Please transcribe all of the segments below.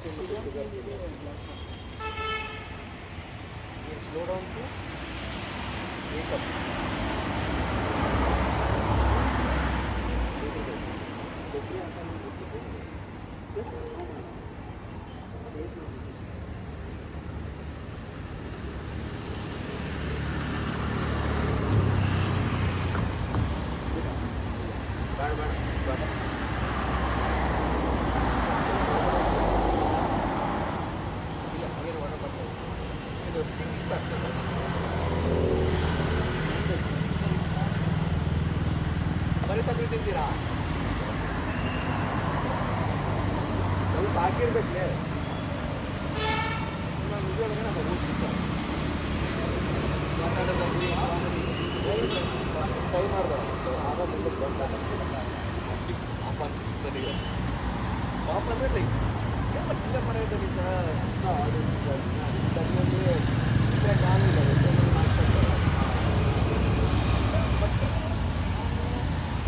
Slow down to wake up. ಬರೆಸಬಿಟ್ಟಿದ್ದೀರಾ ಸ್ವಲ್ಪ ಹಾಕಿರ್ಬೇಕೇ ನಿಜವಾಗ್ಲೂ ನಮ್ಮ ಊಟ ಮಾತಾಡೋದು ಟ್ರೈ ಮಾಡ್ಬಾರ್ದು ಆಗೋದು ಪಾಪ ನನಗೆ ಪಾಪ ಅಂದರೆ ಲೈಕ್ ತುಂಬ ಚಿಂತೆ ಮಾಡೋದು ನಿಜ ಕಾಣಿಲ್ಲ ಬಟ್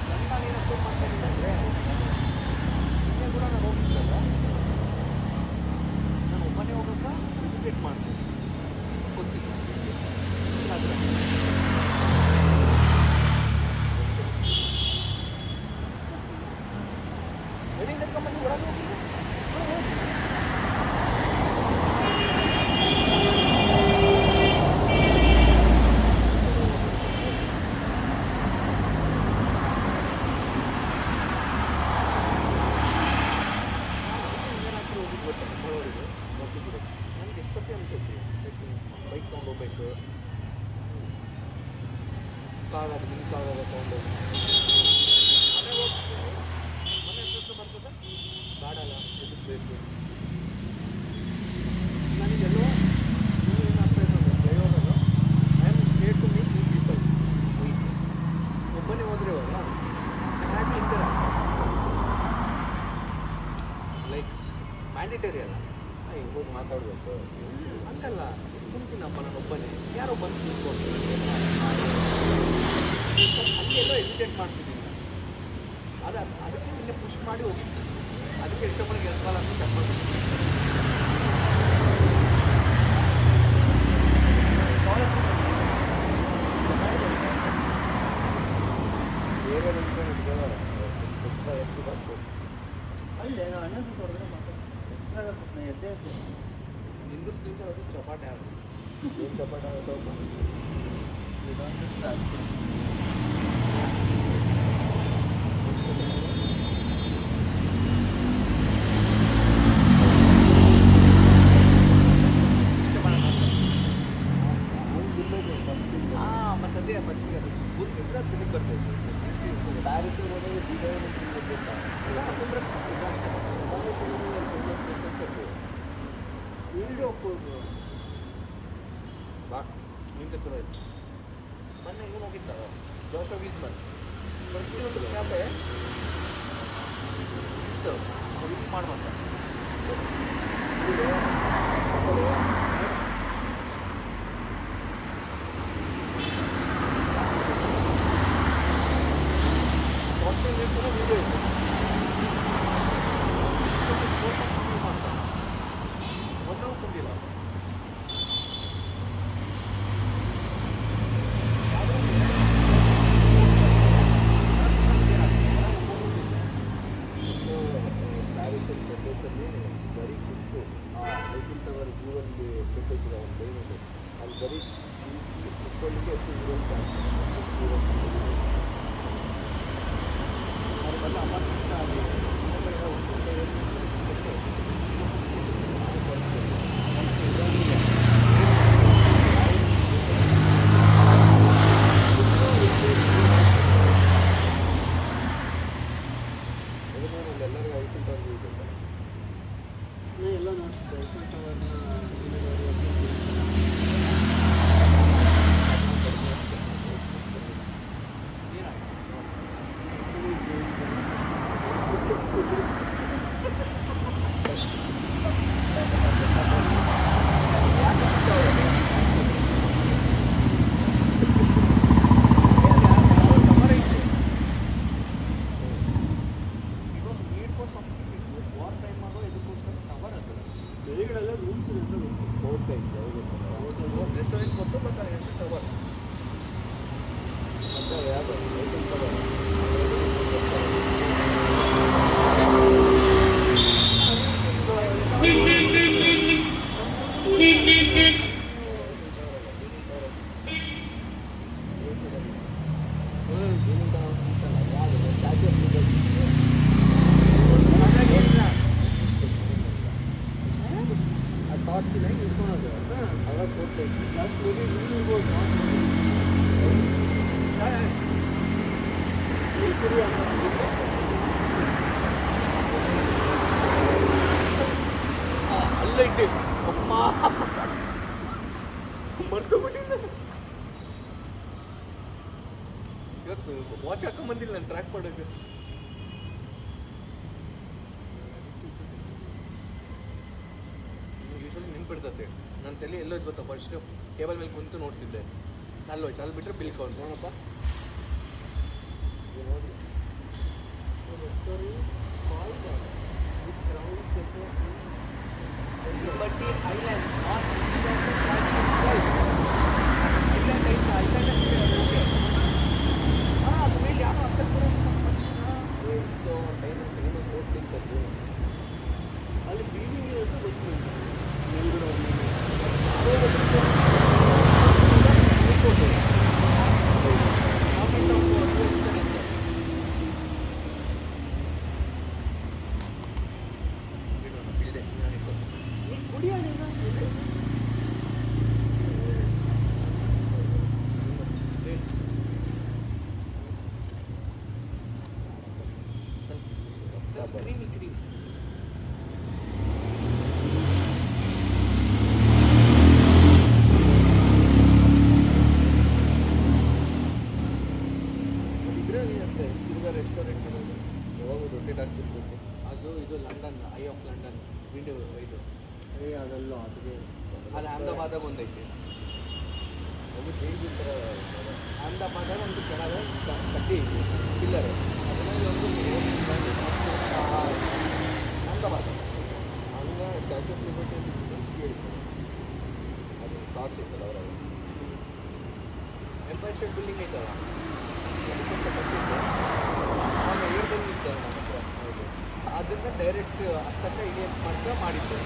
ನನ್ನ ಏನಪ್ಪ ಮಾಡ್ತಾಯಿಲ್ಲ ಅಂದರೆ ನಿನ್ನೆ ಕೂಡ ನಾನು ಹೋಗ್ತಿದ್ದಲ್ಲ ನಾನು ಒಬ್ಬನೇ ಹೋಗೋಕ್ಕೆ ವಿಸಿಟ್ ಮಾಡ್ತೀನಿ ಗೊತ್ತಿಲ್ಲ ಆದರೆ ವೆಡಿಂಗ್ ಕರ್ಕೊಂಬಂದು ಒಳಗೆ ಹೋಗಿದ್ದೆ ನನಗೆ ಎಷ್ಟು ಸತಿ ಅನಿಸುತ್ತೆ ಬೈಕ್ ತೊಗೊಂಡು ಹೋಗ್ಬೇಕು ಕಾಗದ ನಿಮ್ಮ ಕಾಗದ ತೊಗೊಂಡು ಮನೆ ಹೋಗ್ತೀನಿ ಮನೆ ಎಷ್ಟು ಬರ್ತದೆ ಗಾಡಲ್ಲ ಎದಕ್ಕೆ ಬೇಕು ನನಗೆಲ್ಲೋ ಏನು ಅರ್ಥ ಆಯ್ತದೆ ಡ್ರೈವರಲ್ಲ I am state to meet new people ಒಬ್ಬನೇ ಹೋದ್ರೆ ಇವಾಗ ಹ್ಯಾಪಿ ಇಂದಿರ ಲೈಕ್ ಮ್ಯಾಂಡೇಟರಿ ಅಲ್ಲ ಹಿಂಗೆ ಹೋಗಿ ಮಾತಾಡಬೇಕು ಹಂಗಲ್ಲ ಕುಂತೀನಪ್ಪ ನಾನು ಒಬ್ಬನೇ ಯಾರೋ ಬಂದು ಕೂತ್ಕೊಂಡು ಹಂಗೆಲ್ಲೋ ಎಕ್ಸ್ಟೆಂಡ್ ಮಾಡ್ತಿದ್ದೀನಿ ಅದಕ್ಕೆ ನಿನ್ನೆ ಪುಷ್ ಮಾಡಿ ಹೋಗಿದ್ದೆ ಅದಕ್ಕೆ ಇಷ್ಟಪಟ್ಟು ಗೆಲ್ಸಲ್ಲ ಅಂತ ಚೆಕ್ ಮಾಡ್ತೀನಿ ಬೇರೆ ಎಷ್ಟು ಬರ್ಬೋದು ಅಲ್ಲೇ ನಾವು ಅಣ್ಣಂದು ಹೊರಗಡೆ ಮಾತಾಡ್ತೀನಿ ಎದ್ದೇ ನಿಂದು ಸ್ಟೀಚ್ ಅದು ಚಪಾಟೆ ಆಗುತ್ತೆ ಏನು ಚಪಾಟೆ ಆಗುತ್ತೆ ಮತ್ತು ಅದೇ ಫಸ್ಟಿಗೆ ಅದು ಕೂರ್ತಿದ್ರೆ ತಿರುಗಿ ಬರ್ತೈತೆ ಡೈರೆಕ್ಟ್ ಹೋದಾಗ ಇಲ್ಲಿ ಹೋಗ್ಬೋದು ಬಾ ನಿಂತ ಚಲೋ ಆಯ್ತು ಮೊನ್ನೆ ಇವನು ಹೋಗಿದ್ದ ಜೋಶೋ ವೀಸ್ ಬಂದು ಪ್ರತಿಯೊಂದು ಕ್ಯಾಬೆ ಇತ್ತು ಇದು ಮಾಡುವಂತ ವೀಡಿಯೋ ಇತ್ತು ಒಂದೂ ಬಂದಿಲ್ಲ ಬರೀ ಕುಂತು ಐಫಿಲ್ ಟವರ್ ವ್ಯೂವಲ್ಲಿ ಕೆಟ್ಟಿಸಿದ ಒಂದು ಲೈನಲ್ಲಿ ಅಲ್ಲಿ ಬರೀ ಕುತ್ಕೊಳ್ಳಿಕ್ಕೆ ಎಷ್ಟು ಯೂರೋನ್ ಚಾರ್ಜ್ ಅದಕ್ಕೆಲ್ಲ ಅಮೌಂಟ್ ಅಲ್ಲಿ ಎಲ್ಲರಿಗೂ ಐಫಿಲ್ ಟವರ್ ವ್ಯೂ ಇದೆ ಎಲ್ಲ ನೋಡ್ತಿದ್ದೆ ಐಫಿಲ್ ಟವರ್ನ ಏನಾಯ್ತು ರೆಸ್ಟೋರೆಂಟ್ ಗೊತ್ತು ಬಟ್ ಎಷ್ಟು ತಗೋಲ್ಲ ಟಾರ್ಚಿನ ಇಟ್ಕೊಳೋದು ಅವಾಗ ಕೊಡ್ತೈತಿ ಜಾಸ್ತಿ ಇರ್ಬೋದು ಅಲ್ಲ ಇಟ್ಟೆ ಅಮ್ಮ ಮರ್ತು ಬಿಟ್ಟಿದ್ದ ಇವತ್ತು ವಾಚ್ ಹಾಕೊಂಬಂದಿಲ್ಲ ನಾನು ಟ್ರ್ಯಾಕ್ ಮಾಡೋಕ್ಕೆ ಯೂಶ್ವಲಿ ನೆನ್ಪಿಡ್ತತೆ ನನ್ನ ತಲೆ ಎಲ್ಲೋಯ್ತು ಗೊತ್ತಾ ಫಸ್ಟ್ ಟೇಬಲ್ ಮೇಲೆ ಕುಂತು ನೋಡ್ತಿದ್ದೆ ಅಲ್ಲೋಯ್ತು ಅಲ್ಲಿ ಬಿಟ್ಟರೆ ಬಿಲ್ ಕೌಂಟ್ ನೋಡಪ್ಪ ನೋಡಿ ಬಟ್ ಐಲ್ಯಾಂಡ್ ಐಲ್ಯಾಂಡ್ ಐತೆ ಐಲ್ಯಾಂಡ್ ಓಕೆ ಹಾಂ ಅದ್ರ ಮೇಲೆ ಯಾರು ಹತ್ತಕ್ಕೆ ಟೈಮ್ ಫೇಮಸ್ ಹೋಗ್ತಿರ್ತದೆ ಅಲ್ಲಿ ಬೀದಿ ಅಂತ ಗೊತ್ತಿಲ್ಲ creamy. ರೆಸ್ಟೋರೆಂಟ್ ಇರೋದು ಯಾವಾಗ ರೊಟೇಟ್ ಆಗ್ತಿರ್ತೈತೆ ಅದು ಇದು London I of London window ಇದು ಅದೆಲ್ಲ ಅದಕ್ಕೆ ಅದು ಅಹಮದಾಬಾದಾಗ ಒಂದೈತೆ ಅದು ಚೇಂಜ್ ಥರ ಅಹಮದಾಬಾದಾಗ ಒಂದು ಕೆಳಗೆ ಕಟ್ಟಿ ಐತಿ ಪಿಲ್ಲರ್ ಅದರಲ್ಲಿ ಒಂದು ಅಹಮದಾಬಾದ ಹಂಗೆ ಸ್ಟ್ಯಾಚ್ಯೂ ಆಫ್ ಲಿಬರ್ಟಿ ಅಂತ ಕೇಳಿತ್ತು ಅದು ಟಾರ್ಚ್ ಇರ್ತಲ್ಲ ಅವರಾಗ ಎಂಪೈರ್ ಸ್ಟೇಟ್ ಬಿಲ್ಡಿಂಗ್ ಐತಲ್ಲ ಅದಕ್ಕಿಂತ ಕಟ್ಟಿದ್ದು ಆವಾಗ ಏರ್ಬಲ್ ಇತ್ತು ನಮ್ಮ ಹತ್ರ ಅದನ್ನು ಡೈರೆಕ್ಟ್ ಹತ್ತಕ್ಕೆ ಇಳಿಯಕ್ಕೆ ಮಾತ್ರ ಮಾಡಿದ್ದು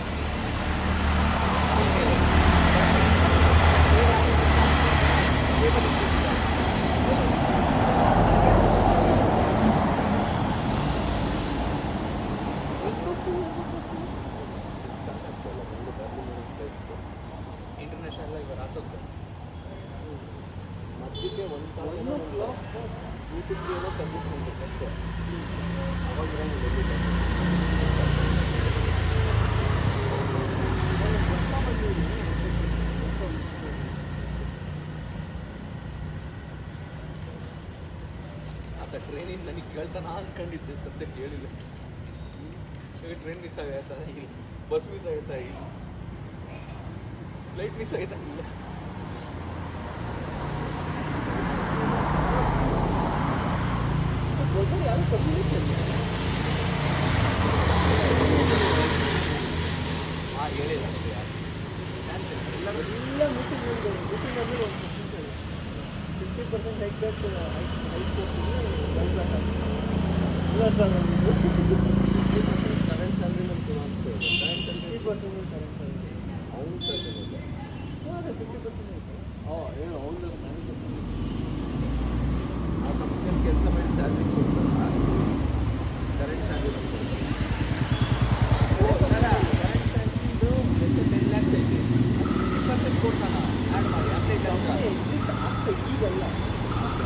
ಇಂಟರ್ನ್ಯಾಷನಲ್ ಇವಾಗ ಆಗ್ತದೆ ಮಧ್ಯಕ್ಕೆ ಒಂದು ತಾಸು 2 to 3 hours ಸರ್ವಿಸ್ ನಿಂತಿತ್ತು ಅಷ್ಟೇ ಅವಾಗ ಆತ ಟ್ರೈನಿಂದ ನನಗೆ ಕೇಳ್ತಾನ ಅಂದ್ಕೊಂಡಿದ್ದೆ ಸದ್ಯ ಕೇಳಿಲ್ಲ ಈಗ ಟ್ರೈನ್ ಮಿಸ್ ಆಗೈತಾ ಇಲ್ಲ ಬಸ್ ಮಿಸ್ ಆಗೈತಾ ಇಲ್ಲ ಫ್ಲೈಟ್ ಮಿಸ್ ಆಗೈತಾ ಇಲ್ಲ ಯಾರು ಹಾಂ ಹೇಳಿಲ್ಲ ಅಷ್ಟೇ ಯಾರು ಎಲ್ಲ ಮೀಟಿಂಗ್ ಮೀಟಿಂಗ್ ಅಂದರೆ ಒಂದು 50% ಲೈಕ್ ದಟ್ ಹೈಕ್ ಕೊಡ್ತೀನಿ ಕರೆಂಟ್ ಸ್ಯಾಲ್ರಿ ನಮ್ಗೆ ಅನ್ಸ್ತೇವೆ ಕರೆಂಟ್ ಸ್ಯಾಲ್ರಿ 50% ಕರೆಂಟ್ ಸ್ಯಾಲ್ರಿ ಅವ್ನು ಸ್ಯಾಲ್ರಿ ಇಲ್ಲ ಅದೇ 50% ಐತೆ ಏನು ಅವ್ನು ನನಗೆ ಆ ಕಂಪ್ನಿಯಲ್ಲಿ ಕೆಲಸ ಮಾಡಿ ಸ್ಯಾಲ್ರಿ ಕೊಡ್ತಾರ ಕರೆಂಟ್ ಸ್ಯಾಲ್ರಿ ಕರೆಂಟ್ ಸ್ಯಾಲ್ರಿದು 10 lakhs ಐತಿ 20% ಕೊಡ್ತಾನ ಆ್ಯಡ್ ಮಾಡಿ 15 ಲಕ್ಷ ಈಗಲ್ಲ ನಂತರ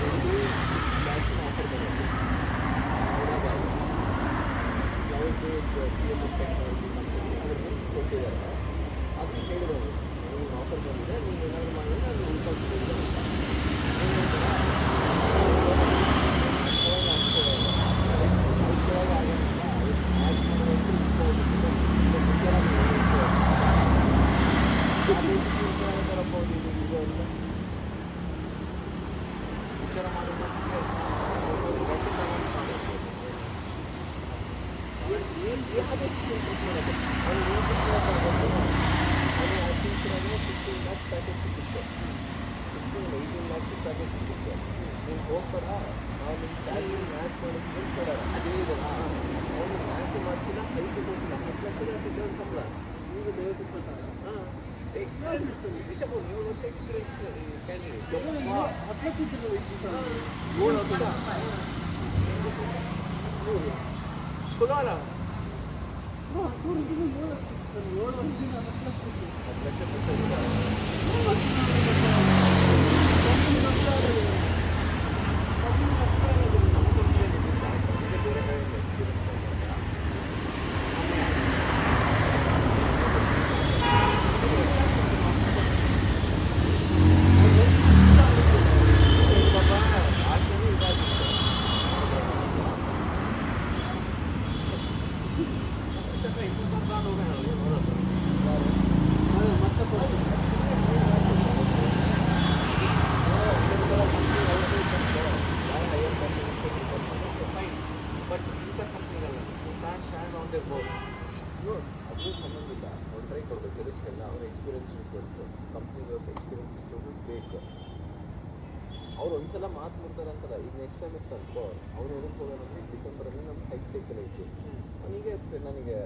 ಒಬ್ಬರು ಆಫರ್ ಆಫರ್ ಬರುತ್ತೆ cloud based PLS technology company ಅದನ್ನು ಕೊಟ್ಟಿದ್ದಾರೆ ಅದನ್ನು ಹೇಳಿರೋದು ನೀವು ಆಫರ್ ಬಂದಿದೆ ನೀವು ಏನಾದರೂ ಮಾಡಿದ್ರೆ ನಾನು ಉಳ್ಕೊಳ್ತಿದ್ದೆ ವಿಚಾರ ಮಾಡಿದ್ರೆ ಯಾವುದೇ ಸಿಕ್ಸ್ ಮಾಡೋದು ಅವ್ನು ಅದು ಆ ಟೀಚರಾಗೆ 15 ಲ್ಯಾಕ್ಸ್ ಪ್ಯಾಕೇಜ್ ಸಿಗುತ್ತೆ 18 ಲ್ಯಾಕ್ಸ್ ಪ್ಯಾಕೇಜ್ ಸಿಗುತ್ತೆ ನೀನು ಹೋಗ್ಬೇಡ ನಾವು ನಿಮ್ಮ ಸ್ಯಾಲ್ರಿ ಮ್ಯಾಚ್ ಮಾಡಿಸ್ಕೊಂಡು ಕೊಡೋಣ ಅದೇ ಇದಲ್ಲ ಅವನು ಮ್ಯಾಚ್ ಮಾಡಿಸಿಲ್ಲ 5 ಕೊಟ್ಟಿಲ್ಲ 10 ಲಕ್ಷದ ತಿನ್ನೋದು ಸಂಬಳ ಈಗ 50 ಹಾಂ ಎಕ್ಸ್ಪೀರಿಯನ್ಸ್ ರಿಷಬ್ 7 ವರ್ಷ ಎಕ್ಸ್ಪೀರಿಯನ್ಸ್ ಕ್ಯಾಂಡಿಡೇಟ್ 10 ಲಕ್ಷ ತಿನ್ನೋದು 7 ವರ್ಷ ಚಲೋ ಅಲ್ಲ 7 ವರ್ಷದಿಂದ 10 ಲಕ್ಷ 10 ಲಕ್ಷ ಕೊಟ್ಟಿಲ್ಲ ನಮ್ಮ ಕಂಪ್ನಿಯಲ್ಲಿ ಬೇರೆ ಕಡೆ ಎಕ್ಸ್ಪೀರಿಯನ್ಸ್ ಬಟ್ ಇಂಥ ಕಂಪ್ನಿಗಳಲ್ಲ can stand on their board ಅದು ಸಂಬಂಧಿಲ್ಲ ಅವ್ರು ಟ್ರೈ ಕೊಡಬೇಕು ಇದಕ್ಕೆಲ್ಲ ಅವ್ರ ಎಕ್ಸ್ಪೀರಿಯನ್ಸ್ ರಿಸೋರ್ಸು ಕಂಪ್ನಿಗೆ ಎಕ್ಸ್ಪೀರಿಯನ್ಸ್ ರಿಸೋರ್ಸಸ್ ಬೇಕು ಅವ್ರು ಒಂದ್ಸಲ ಮಾತು ಮುಡ್ತಾರಂತಲ್ಲ ಈಗ ನೆಕ್ಸ್ಟ್ ಟೈಮ್ ಇತ್ತು ಅನ್ಕೋ ಅವ್ರು ಎದಕ್ಕೆ ಹೋಗೋದಂದ್ರೆ ಡಿಸೆಂಬರಲ್ಲಿ ನಮ್ಮ ಹೈಕ್ ಸೈಕಲ್ ಐತಿ ನನಗೆ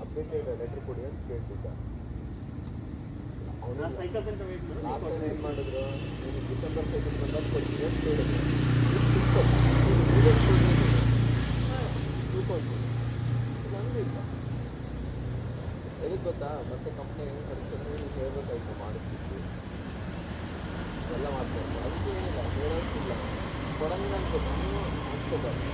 ಅಪ್ಡೇಟೆಡ್ ಲೆಟ್ರ್ ಕೊಡಿ ಅಂತ ಕೇಳ್ತಿದ್ದ ಅವನು ಸೈಕಲ್ ಅಂತ ವೇಟ್ ಮಾಡಿ ಲಾಸ್ಟ್ ಟೈಮ್ ಏನು ಮಾಡಿದ್ರು ನೀನು ಡಿಸೆಂಬರ್ ಸೈಕಲ್ ಬಂದಾಗ ಕೊಡ್ತೀನಿ ಅಂತ ಹೇಳಿದ್ರು ನನಗೂ ಇಲ್ಲ ಎದಕ್ಕೆ ಗೊತ್ತಾ ಮತ್ತೆ ಕಂಪ್ನಿ ಹೆಂಗೆ ಕಳಿಸಿದ್ರೆ ನೀವು ಹೇಳ್ಬೇಕಾಯ್ತು ಮಾಡಿಸ್ತಿತ್ತು ಎಲ್ಲ ಮಾಡ್ತಾರೆ ಅದಕ್ಕೆ ಏನಿಲ್ಲ ಹೇಳೋಕ್ಕಿಲ್ಲ ಕೊಡಂಗಿಲ್ಲ ಅಂತ ನೀವು ಅನ್ಕೋಬಾರ್ದು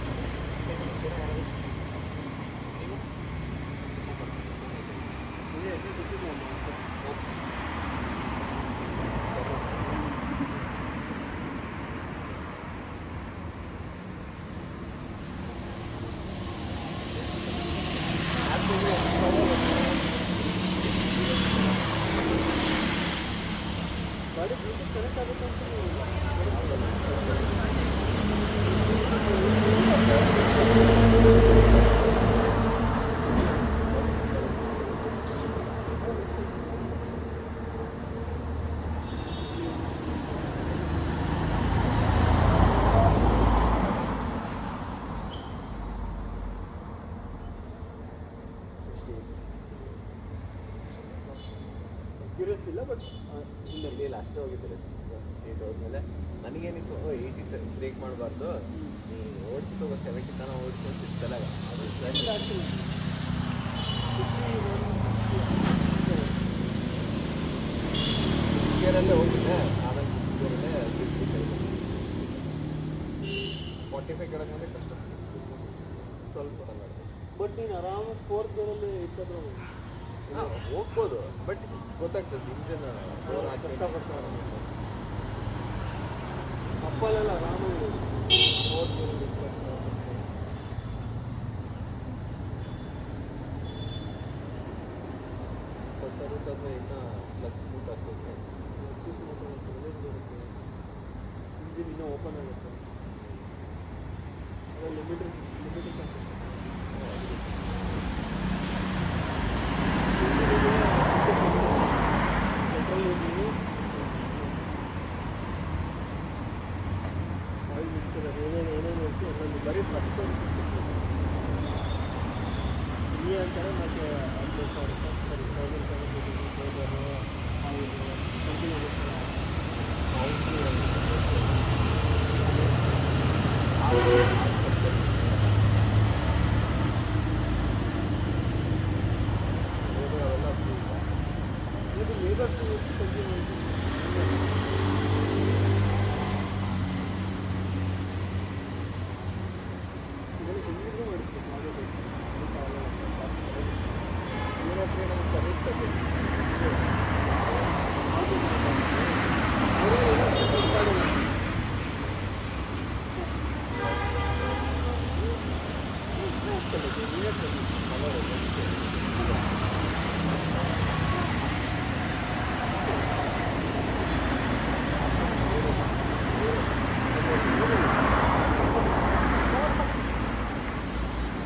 ಗಾಡಿ ಬ್ಲೂಟೂತ್ ಕನೆಕ್ಟ್ ಆಗುತ್ತೆ ಅಂತ ಸೀರಿಯಸ್ ಇಲ್ಲ ಬಟ್ ಇಲ್ಲ ಅಷ್ಟೇ ಹೋಗಿದ್ದಿಲ್ಲ 67 ಹೋದ್ಮೇಲೆ ನನಗೇನಿತ್ತು 80 ಬ್ರೇಕ್ ಮಾಡಬಾರ್ದು ನೀನು ಓಡಿಸಿದ್ದು 70 ತನಕ ಓಡಿಸಿ ಅಂತ ಇತ್ತಲ್ಲ ಅದು ಗೇರಲ್ಲೇ ಹೋಗಿದ್ದೆ ಆಮೇಲೆ ಗೇರಲ್ಲೇ 45 ಕೆಳಗೆ ಕಷ್ಟ ಸ್ವಲ್ಪ ತಂಗಾಡ್ತು ಬಟ್ ನೀನು ಆರಾಮಾಗಿ 4th ಗೇರಲ್ಲಿ ಇಪ್ಪತ್ತು ಹಾಂ ಹೋಗ್ಬೋದು ಬಟ್ ಗೊತ್ತಾಗ್ತದೆ ಇಂಜನ್ ಬೋರ್ ಹಾಕಿ ಕಷ್ಟಪಡ್ತಾರೆ ಅಪ್ಪಲೆಲ್ಲ ಆರಾಮಾಗಿ 4th ಗೇರಲ್ಲಿ ಸರ್ವಿಸ್ ಆದಮೇಲೆ ಇನ್ನೂ ಕ್ಲಚ್ ಸ್ಮೂತ್ ಆಗ್ತದೆ ಇಂಜಿನ್ ಇನ್ನೂ ಓಪನ್ ಆಗುತ್ತೆ ಅದೇ limited petrol engine oil mixer ಏನೇನು ಇರುತ್ತೆ ಅದರಲ್ಲಿ ಬರೀ ಫಸ್ಟ್ ಫ್ರೀ ಅಂತಾರೆ ಮತ್ತು 15,000 ಸರಿ 1,000 ಆಯಿಲ್ ಕಂಟಿನ್ಯೂ ಆಗುತ್ತೆ ಇದು ಲೇಬರ್ ಕಂಟಿನ್ಯೂ ಇದನ್ನು ಹೆಂಗಿದ್ರು ಮಾಡಿಸ್ಬೇಕು ಮಾಡಬೇಕು ಏನಂದ್ರೆ ನಮ್ಗೆ ಸರ್ವಿಸ್ ಕೊಡ್ಬೇಕು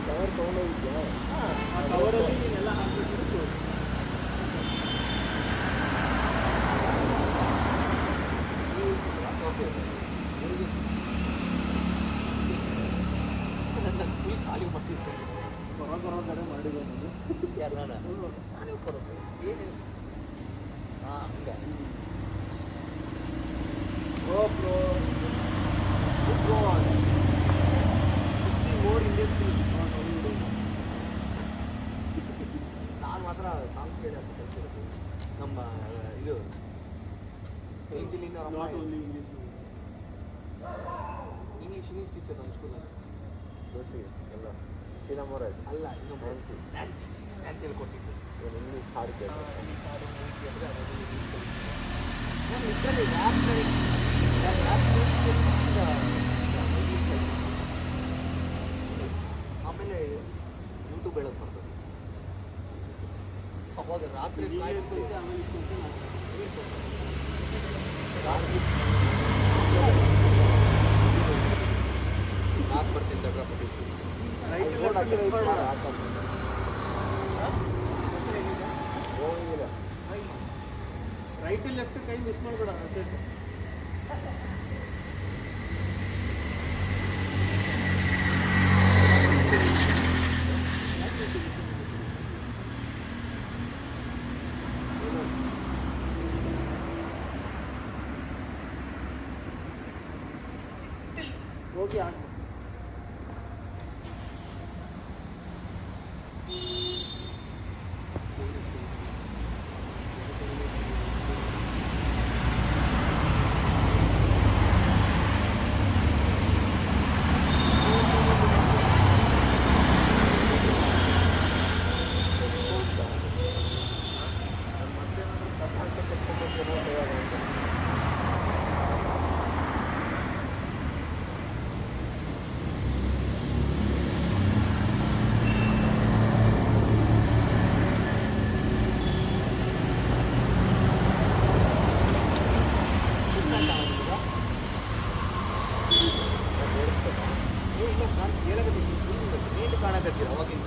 ಕವರ್ ತೊಗೊಂಡೋಗಿದ್ಯಾ ಖಾಲಿ ಮಾಡ್ತಿದ್ದೆ. ಬರೋ ಕಡೆ ಮಾಡಿದೆ ನಾನು. ಯಾರು ನಾನೇ ಬರೋದು ಏನು ಹಾಂ ಹಂಗೆ GoPro ಮೋರ್ ಇಂಡಸ್ಟ್ರಿ. ನಾನು ಮಾತ್ರ ಸಾಂಗ್ ಕೇಳಿ ಅಂತ ಕಲಿಸಿರೋದು ನಮ್ಮ ಇದು ಏಂಜಲಿನ ನಾಟ್ ಓನ್ಲಿ ಇಂಗ್ಲೀಷ್ ಟೀಚರ್ ನಮ್ಮ ಸ್ಕೂಲಲ್ಲಿ ಗೊತ್ತಿ ಎಲ್ಲ ಶ್ರೀರಾಮವ್ರ ಅಲ್ಲ ಇನ್ನೊಬ್ಬ ನ್ಯಾನ್ಸಿ ನ್ಯಾನ್ಸಿಯಲ್ಲಿ ಕೊಟ್ಟಿದ್ದು ಇಂಗ್ಲೀಷ್ ಹಾಡು ಕೇಳ್ತಾರೆ. ಇಂಗ್ಲೀಷ್ ಹಾಡು ಮೂವಿ ಅಂದರೆ ಅದನ್ನು ಇಂಗ್ಲೀಷ್ ನಾನು ಇದರಲ್ಲಿ ರ್ಯಾಪ್ನಲ್ಲಿ ಆಮೇಲೆ ಯೂಟ್ಯೂಬ್ ಹೇಳೋದು ಬರ್ತದೆ. ಅವಾಗ ರಾತ್ರಿ ಕಾಯ್ದು ನಾನು ಬರ್ತೀನಿ ದಡ್ರ ಹೋಗಿಲ್ಲ ರೈಟ್ ಲೆಫ್ಟ್ ಕೈ ಮಿಸ್ ಮಾಡಬೇಡ ಅಷ್ಟೇ. ಹೋಗಿ ಆಟ ನೀಟ್ ಕಾಣಕತ್ತೀರ ಅವಾಗಿಂದ